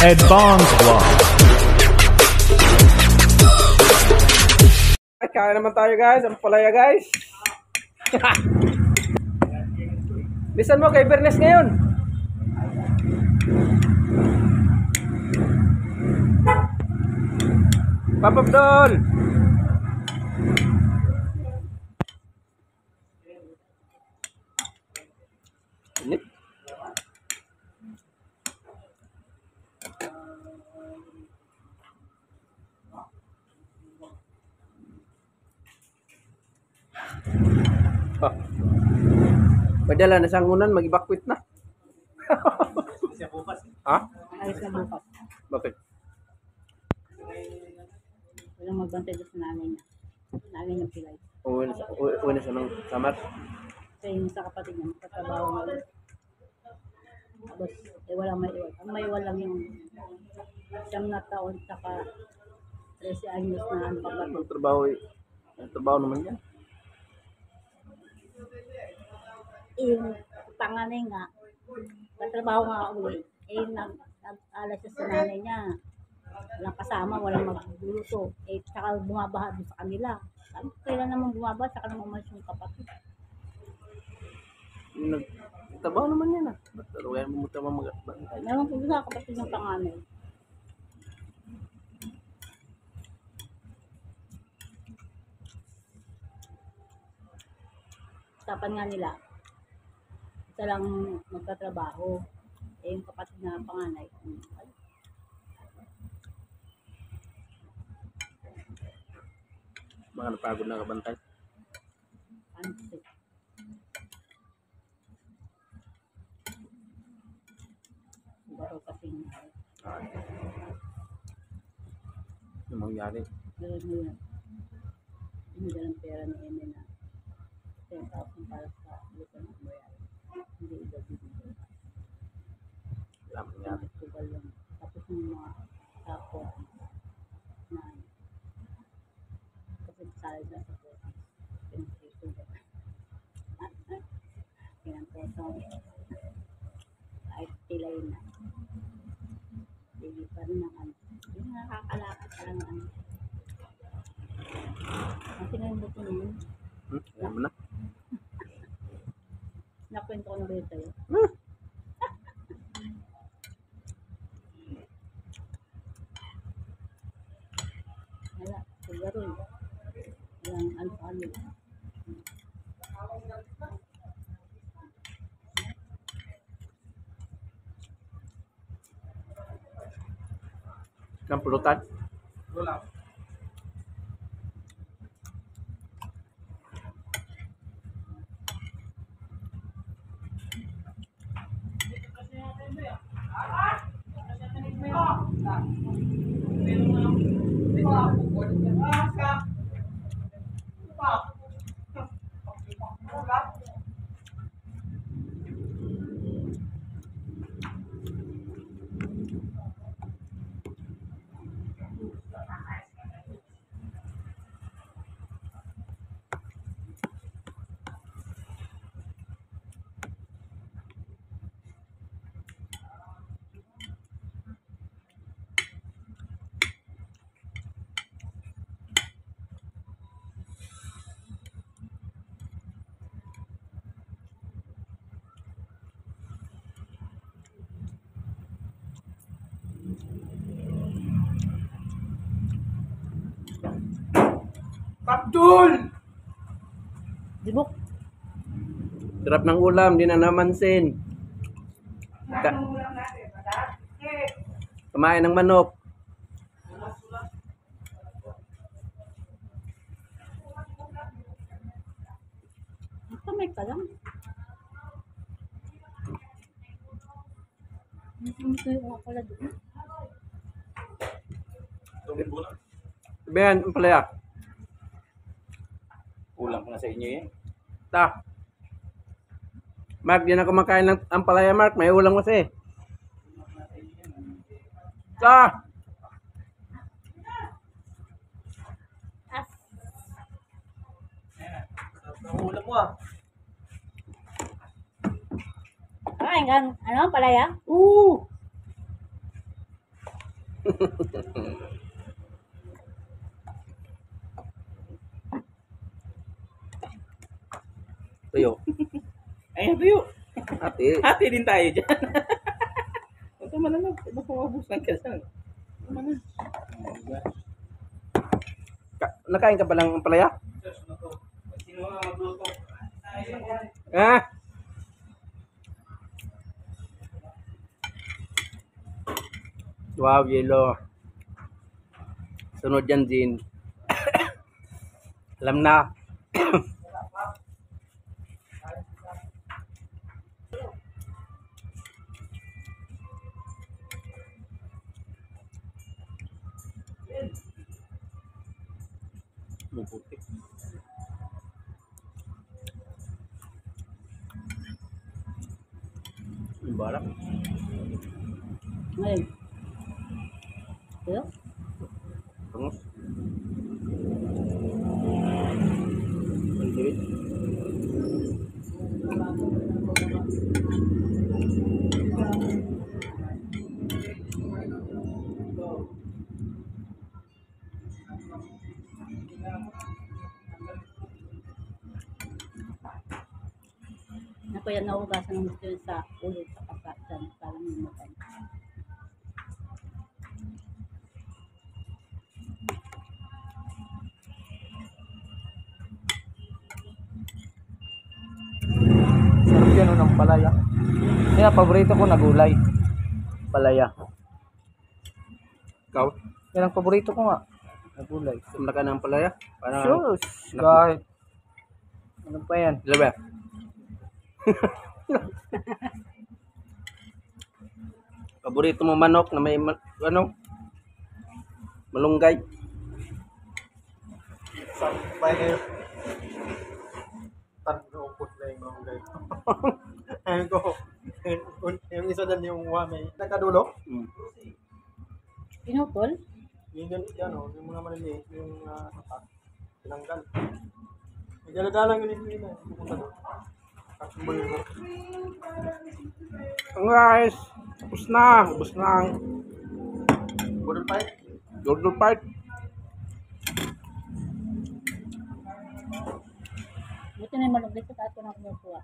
Red Bonds Vlog. Kaya naman tayo guys, ang palaya guys. Bisan mo kay Bernes ngayon. Papa Abdul. Init. Oh. Padala na sangunan, mag-evacuate na. Ha? Ayos na bukas. Bakit? Walang magbantay doon sa nanay niya. Nanay niya pilay. Uwi na siya ng samar. Kasi yung sa kapatid niya, magkatrabaho nga ulit. Tapos, walang may iwan. Ang may iwan lang yung 9 taon, saka 13 anyos na ano kapatid. Nagtrabaho naman yan. Yung panganay nga, katrabaho nga ulit. Nag-alas siya sa nanay niya. Walang kasama, walang magluluto. Saka bumabaha doon sa kanila. Sabi, kailan naman bumabaha, saka naman umalis yung kapatid. Nagtrabaho naman yan ah. Ba't kaya mo mag-bantay? Meron ko sa kapatid ng panganay. Usapan nga nila, isa lang magkatrabaho. Yung kapatid na panganay, Mga napagod na kabantay. pansit. Baro kasing Yung mangyari. gawin mo yan. Hindi ng pera ni Eme na 10,000 para sa lupa ng bayan. Hindi iba bibigay. Wala mangyari. Tugal lang. Tapos yung mga tapo na kasi salad na sa po. Pinang-peso. Kahit pilay na. Hindi pa rin ang ano. Yung nakakalakad pa lang ano. Kasi na yung buto nun. Alam mo na. Nakwento ko na ba yun sa'yo? Wala. Siguro yun. Walang ano-ano. Ng pulutan. Abdul! Dibok. Sarap ng ulam, di na namansin. Kumain ng manok. Kamay ka lang. Ito yung pala doon. Sabihan, ang palaya. Kulang pa na sa inyo yan. Ta. Mark, di na kumakain ng ampalaya, Mark. May ulam kasi. Ta. Ulam mo ah. Ay, ano, palaya? Tuyo. Ayun, tuyo. Ate, Hati din tayo dyan. Ito malamag. Baka mabusan ka dyan. nakain ka ba ng ampalaya? Sino nga magluto? Ah? Wow, yelo. Sunod yan, Jin. Alam na. Mabuti. Ang barak. Ngayon. Tuyo? Tungos. Ang tiwid. Ako yan naugasan ng gusto yun sa ulo sa kasatan. Parang yung matay. Sarap yan ng palaya. Kaya paborito ko na gulay. Palaya. Ikaw? Yan ang paborito ko nga. Na gulay. Sumla ka ng ampalaya? Parang, Sus! Kahit. Ano pa yan? Diba ba? Paborito mo manok na may ano? Malunggay. Sampay kayo. Tanupot na yung mga guys. Ayun ko. Yung isa dyan yung may nakadulo. Mm. Pinutol? Yung yan o, yung mga maliliit, yung tinanggal. May daladalang yun yung ina. Pupunta doon. Kakambulin mo. Guys, ubus na. Ubus na ang Budol pa eh. Gordon Park. Buti na yung malugay sa taas ko na kumukuha.